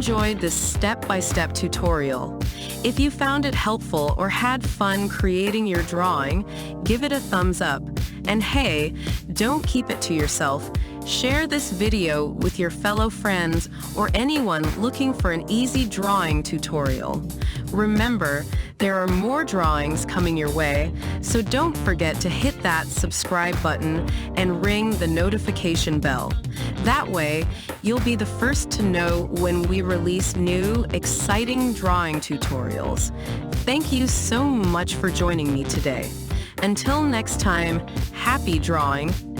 enjoyed this step-by-step tutorial. If you found it helpful or had fun creating your drawing, give it a thumbs up. And hey, don't keep it to yourself. Share this video with your fellow friends or anyone looking for an easy drawing tutorial. Remember, there are more drawings coming your way, so don't forget to hit that subscribe button and ring the notification bell. That way, you'll be the first to know when we release new, exciting drawing tutorials. Thank you so much for joining me today. Until next time, happy drawing!